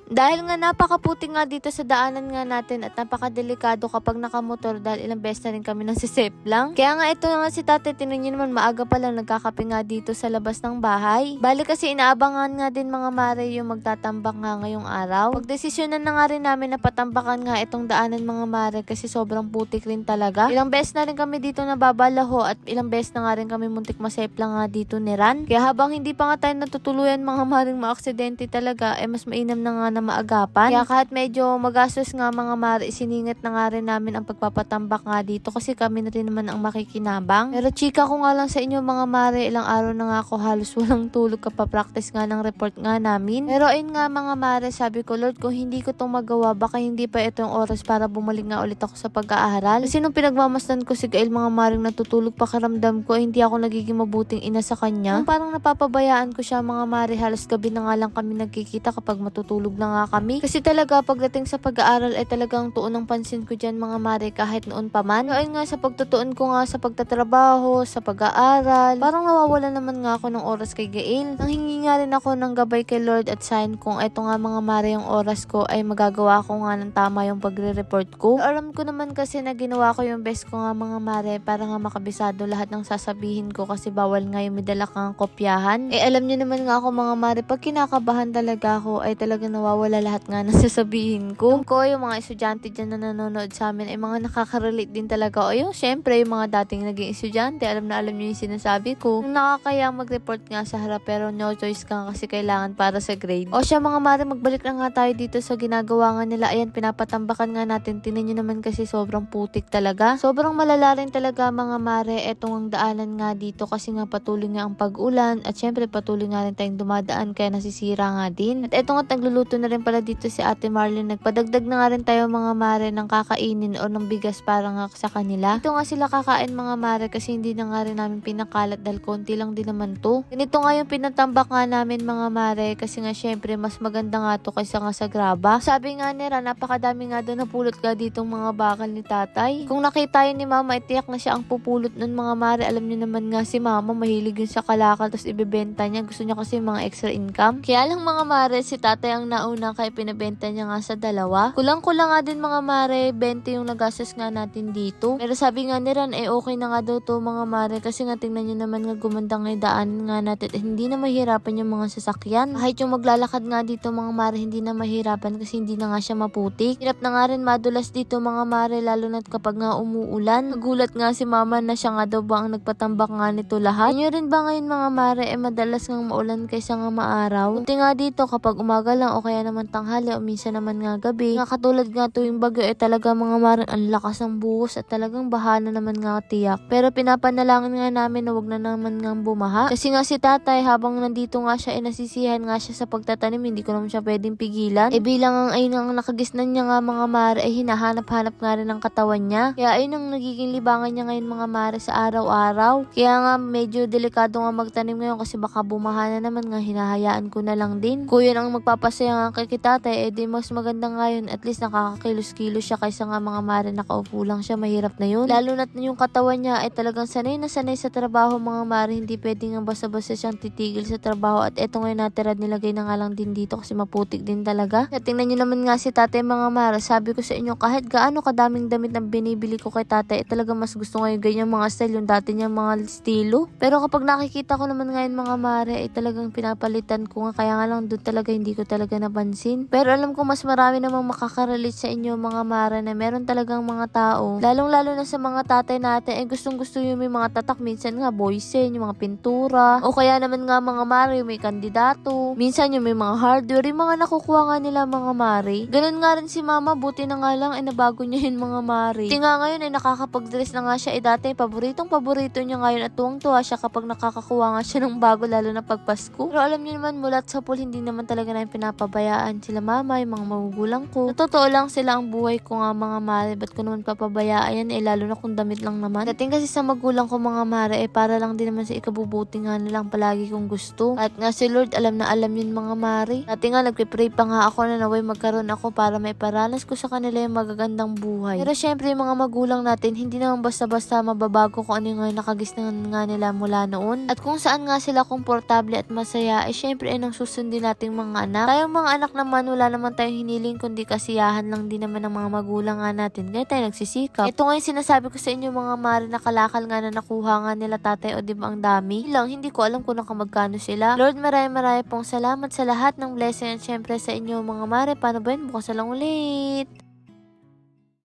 Dahil nga napakaputi nga dito sa daanan nga natin at napakadelikado kapag nakamotor dahil ilang beses na rin kami nasisip lang. Kaya nga ito nga si tatay, tinan niyo naman maaga pa lang nagkakape nga dito sa labas ng bahay. Bali kasi inaabangan nga din mga mare yung magtatambak nga ngayong araw. Pagdesisyonan na nga rin namin na patambakan nga itong daanan mga mare kasi sobrang putik rin talaga. Ilang beses na rin kami dito nababalaho at ilang beses na nga rin kami muntik masip lang nga dito ni Ran. Kaya habang hindi pa nga tayo natutuluyan mga maring maaksidente talaga, mas mainam na nga na maagapan. Kaya kahit medyo magastos nga mga mare, isiningit na nga rin namin ang pagpapatambak nga dito kasi kami na rin naman ang makikinabang. Pero chika ko nga lang sa inyo mga mare, ilang araw na nga ako halos walang tulog kapapractice nga ng report nga namin. Pero ayun nga mga mare, sabi ko Lord, kung hindi ko itong magawa, baka hindi pa ito yung oras para bumalik nga ulit ako sa pag-aaral. Kasi nung pinagmamasdan ko si Gael mga maring natutulog pakiramdam ko, hindi ako nagiging mabuting ina sa kanya. Yung parang napapabayaan ko siya mga mare, halos gabi na nga lang kami nagkikita kapag matutulog na nga kami. Kasi talaga pagdating sa pag-aaral ay talagang tuon ng pansin ko dyan mga mare kahit noon pa man. So, ayun nga sa pagtutuon ko nga sa pagtatrabaho, sa pag-aaral, parang nawawala naman nga ako ng oras kay Gael. Nanghingi nga rin ako ng gabay kay Lord at sign kung eto nga mga mare yung oras ko ay magagawa ko nga ng tama yung pagre-report ko. So, alam ko naman kasi na ginawa ko yung best ko nga mga mare para nga makabisado lahat ng sasabihin ko kasi bawal nga yung may dala kang kopyahan. Alam niyo naman nga ako mga mare, pag kinakabahan talaga ako ay talaga nawawala lahat nga ng sasabihin ko. Yung mga estudyante dyan na nanonood sa amin ay mga nakaka-relate din talaga. O yung syempre yung mga dating naging estudyante, alam na alam niyo yung sinasabi ko. Yung nakakaya mag-report nga sa harap pero no choice ka kasi kailangan para sa grade. O siya mga mare, magbalik na nga tayo dito sa ginagawa nga nila. Ayan, pinapatambakan nga natin. Tinan nyo naman kasi sobrang putik talaga. Sobrang malala rin talaga mga mare etong ang daanan nga dito kasi nga patuloy nga ang pag-ulan at syempre patuloy nga rin tayong dumadaan kaya nasisira nga din. At eto nga nagluluto na rin pala dito si Ate Marlene. Nagpadagdag na nga rin tayo mga mare ng kakainin o ng bigas para nga sa kanila. Ito nga sila kakain mga mare kasi hindi na nga rin namin pinakalat dahil konti lang din naman to. Ganito nga yung pinatambak nga namin mga mare kasi nga syempre mas maganda nga to kaysa nga sa graba. Sabi nga nila napakadami nga doon napulot ka ditong mga bakal ni tatay. Kung nakita yun ni mama, itiyak na siya ang pupulot nun mga mare. Alam niyo naman nga si mama mahilig yun sa kalakal tapos ibebenta niya. Gusto niya kasi mga extra income. Kaya lang mga mare, si tatay ang nauna kaya pinabenta niya nga sa dalawa. Kulang-kulang nga din mga mare, 20 yung nagastos nga natin dito. Pero sabi nga ni Ran, okay na nga daw to mga mare kasi nga tingnan niyo naman nga gumanda nga yung daan nga natin. Hindi na mahirapan yung mga sasakyan. Kahit yung maglalakad nga dito mga mare, hindi na mahirapan kasi hindi na nga siya maputik. Hirap na nga rin madulas dito mga mare lalo na kapag nga umuulan. Nagulat nga si mama na siya nga daw ba ang nagpatambak nga nito lahat. Inyo rin ba ngayon mga mare madalas nga maulan kaysa nga maaraw? Kunti nga dito kapag umaga lang o kaya naman tanghali o minsan naman nga gabi. Nga katulad nga tuwing bagyo talaga mga mare ang lakas ng buhos at talagang bahana naman nga tiyak. Pero pinapanalangin nga namin na wag na naman nga bumaha. Kasi nga si tatay habang nandito nga siya nasisihan nga siya sa pagtatanim, hindi ko naman siya pwedeng pigilan. Bilang ang ayun ang nakagisnan niya nga mga mare ay hinahanap-hanap nga rin ang katawan niya. Kaya ayun ang nagiging libangan niya ngayon mga mare sa araw-araw. Kaya nga medyo delikado nga magtanim ngayon kasi baka bumaha na naman nga hinahayaan ko na lang din. Kung yun ang magpapasaya nga kay tatay, di mas maganda nga yun. At least nakakakilos-kilos siya kaysa nga mga mare nakaupo lang siya. Mahirap na yun. Lalo na't yung katawan niya ay talagang sanay na sanay sa trabaho mga mare. Hindi pwede nga basta-basta siyang titigil sa trabaho. At eto ngayon natira nilagay na nga lang din dito kasi maputik din talaga. At tingnan nyo naman nga si tatay mga mare. Sabi ko sa inyo kahit gaano kadaming damit na binibili ko kay tatay, talaga mas gusto ngayon ganyan mga style yung dati niya mga estilo. Pero kapag nakikita ko naman ngayon mga mare ay talagang pinapalitan ko nga kaya nga lang doon talaga hindi ko talaga napansin. Pero alam ko mas marami namang makakarelate sa inyo mga mare na meron talagang mga tao, lalong-lalo na sa mga tatay natin ay gustong-gusto yung may mga tatak, minsan nga boysen, yung mga pintura, o kaya naman nga mga mare yung may kandidato, minsan yung may mga hardware, yung mga nakukuha nga nila mga mare. Ganun nga rin si mama, buti na nga lang ay nabago niya yung mga mare. Buti nga ngayon ay nakakapag-dress na nga siya dati paborito niya ngayon at tuwang-tuwa siya kapag nakakakuha nga siya ng bago lalo na pag Pasko. Pero alam niyo naman mula sa pool hindi naman talaga namin pinapabayaan sila mama, yung mga magugulang ko. Sa totoo lang sila ang buhay ko nga mga mare, ba't ko naman papabayaan lalo na kung damit lang naman. Dating kasi sa magulang ko mga mare para lang din naman sa ikabubuti nga nilang palagi kong gusto. At nga si Lord alam na alam yun mga mare. Dati nga nagpipray pa nga ako na naway magkaroon ako para may paranas ko sa kanila yung magagandang buhay. Pero syempre yung mga magulang natin hindi naman basta-basta mababago kung ano yung nakagisnan nga nila mula noon. At kung saan nga sila komportable at masaya syempre nang susundin nating mga anak. Tayong mga anak naman, wala naman tayong hiniling kundi kasiyahan lang din naman ng mga magulang nga natin. Kaya tayo nagsisikap. Ito nga yung sinasabi ko sa inyo mga mare na kalakal nga na nakuha nga nila tatay o diba ang dami. Lang, hindi ko alam kung nakamagkano sila. Lord, maraming pong salamat sa lahat ng blessing at syempre sa inyo mga mare. Paano ba yun? Bukas na lang ulit.